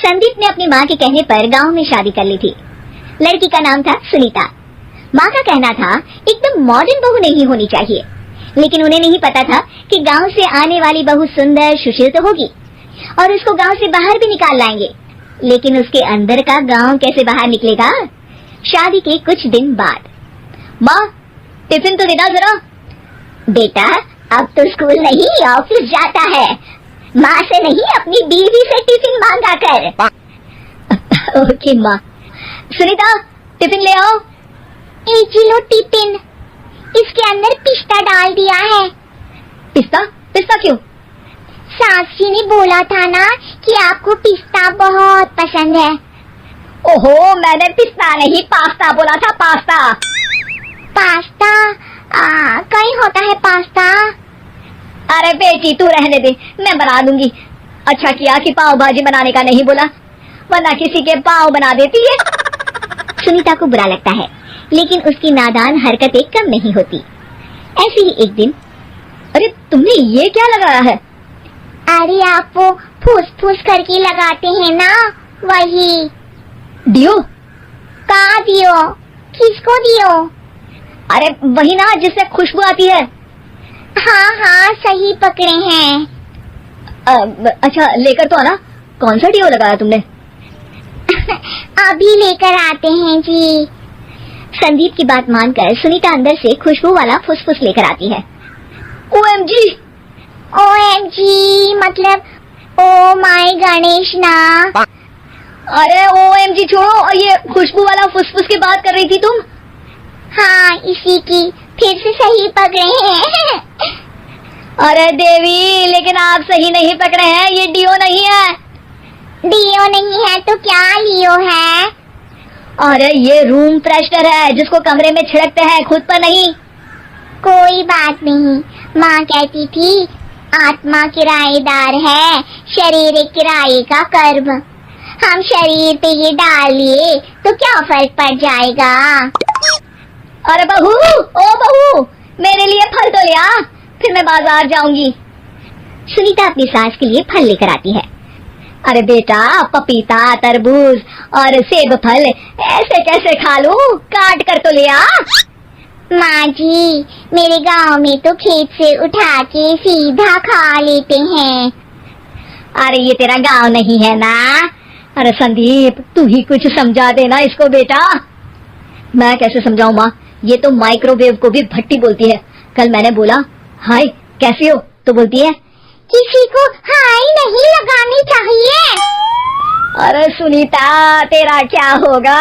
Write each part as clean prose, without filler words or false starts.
संदीप ने अपनी माँ के कहने पर गांव में शादी कर ली थी। लड़की का नाम था सुनीता। माँ का कहना था एकदम मॉडर्न बहू नहीं होनी चाहिए, लेकिन उन्हें नहीं पता था कि गांव से आने वाली बहू सुंदर सुशील तो होगी और उसको गांव से बाहर भी निकाल लाएंगे, लेकिन उसके अंदर का गांव कैसे बाहर निकलेगा। शादी के कुछ दिन बाद, माँ टिफिन तो देना जरा। बेटा अब तो स्कूल नहीं ऑफिस जाता है, माँ से नहीं अपनी बीवी से टिफिन मांगा कर। ओके माँ। सुनीता टिफिन ले आओ। एक किलो टिफिन, इसके अंदर पिस्ता डाल दिया है। पिस्ता? पिस्ता क्यों? सास जी ने बोला था ना कि आपको पिस्ता बहुत पसंद है। ओहो, मैंने पिस्ता नहीं पास्ता बोला था, पास्ता। पास्ता? कहीं होता है पास्ता? अरे बेटी तू रहने दे, मैं बना दूंगी। अच्छा किया कि पाव भाजी बनाने का नहीं बोला, वरना किसी के पाव बना देती है। सुनीता को बुरा लगता है, लेकिन उसकी नादान हरकतें कम नहीं होती। ऐसे ही एक दिन, अरे तुमने ये क्या लगाया है? अरे आप वो फूस फूस करके लगाते हैं ना, वही। दियो? कहाँ दियो? किसको दियो? अरे वही ना जिससे खुशबू आती है। हाँ हाँ सही पकड़े हैं। अच्छा लेकर तो आना। कौन सा डियो लगाया तुमने? अभी लेकर आते हैं जी। संदीप की बात मानकर सुनीता अंदर से खुशबू वाला फुसफुस लेकर आती है। OMG! OMG मतलब ओ माय गणेश ना। अरे OMG छोड़ो, ये खुशबू वाला फुसफुस की बात कर रही थी तुम? हाँ इसी की, फिर से सही पकड़े हैं। अरे देवी, लेकिन आप सही नहीं पकड़े हैं, ये डियो नहीं है। डियो नहीं है तो क्या लियो है? अरे ये रूम फ्रेशनर है जिसको कमरे में छिड़कते हैं, खुद पर नहीं। कोई बात नहीं, माँ कहती थी आत्मा किराएदार है, शरीर किराए का कर्म। हम शरीर पे ये डाल लिए तो क्या फर्क पड़ जाएगा। अरे बहू, ओ बहू, मेरे लिए फल तो ले आ, फिर मैं बाजार जाऊंगी। सुनीता अपनी सास के लिए फल लेकर आती है। अरे बेटा पपीता, तरबूज और सेब फल ऐसे कैसे खा लूं, काट कर तो ले आ। माँ जी मेरे गांव में तो खेत से उठा के सीधा खा लेते हैं। अरे ये तेरा गांव नहीं है ना। अरे संदीप तू ही कुछ समझा देना इसको बेटा। मैं कैसे समझाऊं माँ, ये तो माइक्रोवेव को भी भट्टी बोलती है। कल मैंने बोला हाय कैसी हो, तो बोलती है किसी को हाय नहीं लगानी चाहिए। अरे सुनीता तेरा क्या होगा?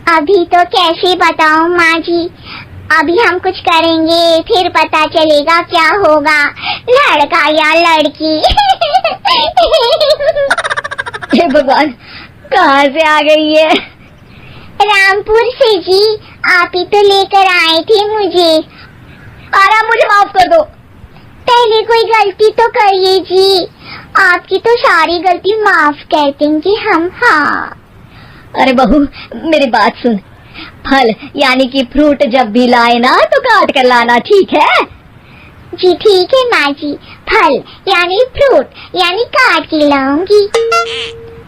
अभी तो कैसे बताऊं माँ जी, अभी हम कुछ करेंगे फिर पता चलेगा क्या होगा, लड़का या लड़की। हे भगवान, कहाँ से आ गई ये? रामपुर से जी, आप ही तो लेकर आए थे मुझे। अरे मुझे माफ कर दो। पहले कोई गलती तो करिए जी, आपकी तो सारी गलती माफ कर देंगे हम। हाँ अरे बहू मेरी बात सुन, फल यानी कि फ्रूट जब भी लाए ना तो काट कर लाना, ठीक है? जी ठीक है माँ जी, फल यानी फ्रूट यानी काट के लाऊंगी।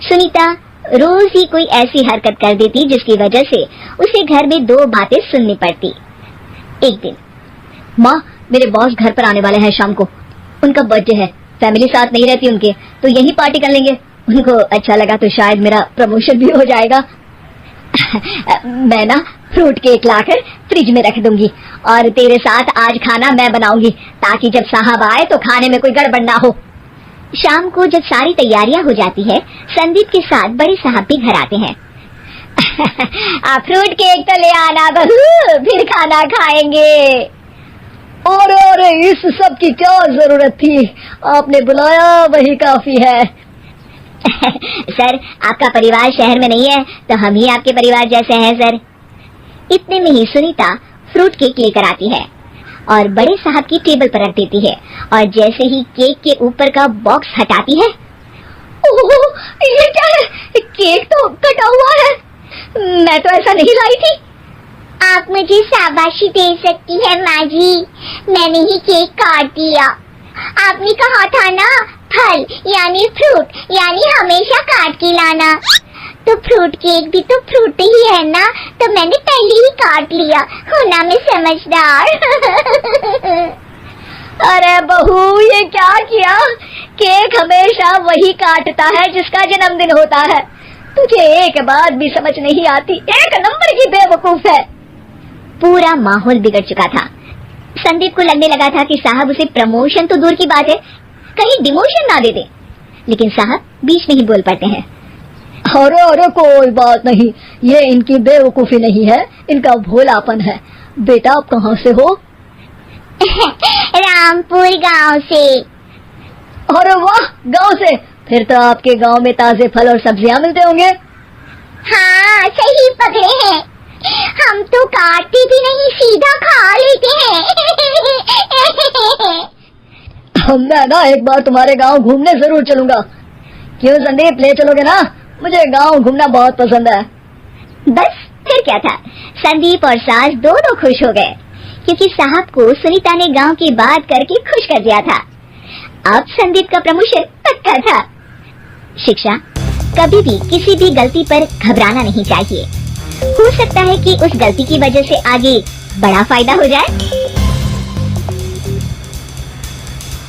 सुनीता रोज ही कोई ऐसी हरकत कर देती जिसकी वजह से उसे घर में दो बातें सुननी पड़ती। एक दिन, माँ मेरे बॉस घर पर आने वाले हैं शाम को, उनका बर्थडे है, फैमिली साथ नहीं रहती उनके, तो यही पार्टी कर लेंगे। उनको अच्छा लगा तो शायद मेरा प्रमोशन भी हो जाएगा। मैं ना फ्रूट केक लाकर फ्रिज में रख दूंगी और तेरे साथ आज खाना मैं बनाऊंगी, ताकि जब साहब आए तो खाने में कोई गड़बड़ ना हो। शाम को जब सारी तैयारियां हो जाती है, संदीप के साथ बड़े साहब भी घर आते हैं। आप फ्रूट केक तो ले आना बहू, फिर खाना खाएंगे। और इस सब की क्या जरूरत थी, आपने बुलाया वही काफी है। सर आपका परिवार शहर में नहीं है तो हम ही आपके परिवार जैसे हैं सर। इतने में ही सुनीता फ्रूट केक लेकर आती है और बड़े साहब की टेबल पर रख देती है, और जैसे ही केक के ऊपर का बॉक्स हटाती है, ओह ये क्या है, केक तो कटा हुआ है, मैं तो ऐसा नहीं लाई थी। आप मुझे शाबाशी दे सकती है माँ जी, मैंने ही केक काट दिया। आपने कहा था ना फल यानी फ्रूट यानी हमेशा काट के लाना। तो फ्रूट केक भी तो फ्रूट ही है ना, तो मैंने पहले ही काट लिया। होना मैं समझदार। अरे बहू, ये क्या किया? केक हमेशा वही काटता है जिसका जन्मदिन होता है। तुझे एक बात भी समझ नहीं आती, एक नंबर की बेवकूफ है। पूरा माहौल बिगड़ चुका था। संदीप को लगने लगा था कि साहब उसे प्रमोशन तो दूर की बात है, कहीं डिमोशन ना दे दे। लेकिन साहब बीच में ही बोल पड़ते हैं। अरे अरे कोई बात नहीं, ये इनकी बेवकूफी नहीं है, इनका भोलापन है। बेटा आप कहाँ से हो? रामपुर गांव से। अरे वाह, गांव से? फिर तो आपके गांव में ताजे फल और सब्जियां मिलते होंगे। हाँ सही पकड़े हैं, हम तो काटते भी नहीं, सीधा खा लेते हैं। मैं ना एक बार तुम्हारे गांव घूमने जरूर चलूंगा। क्यों संदीप, ले चलोगे ना? मुझे गांव घूमना बहुत पसंद है। बस फिर क्या था, संदीप और सास दोनों खुश हो गए, क्योंकि साहब को सुनीता ने गांव की बात करके खुश कर दिया था। अब संदीप का प्रमोशन पक्का था। शिक्षा, कभी भी किसी भी गलती पर घबराना नहीं चाहिए। हो सकता है कि उस गलती की वजह से आगे बड़ा फायदा हो जाए।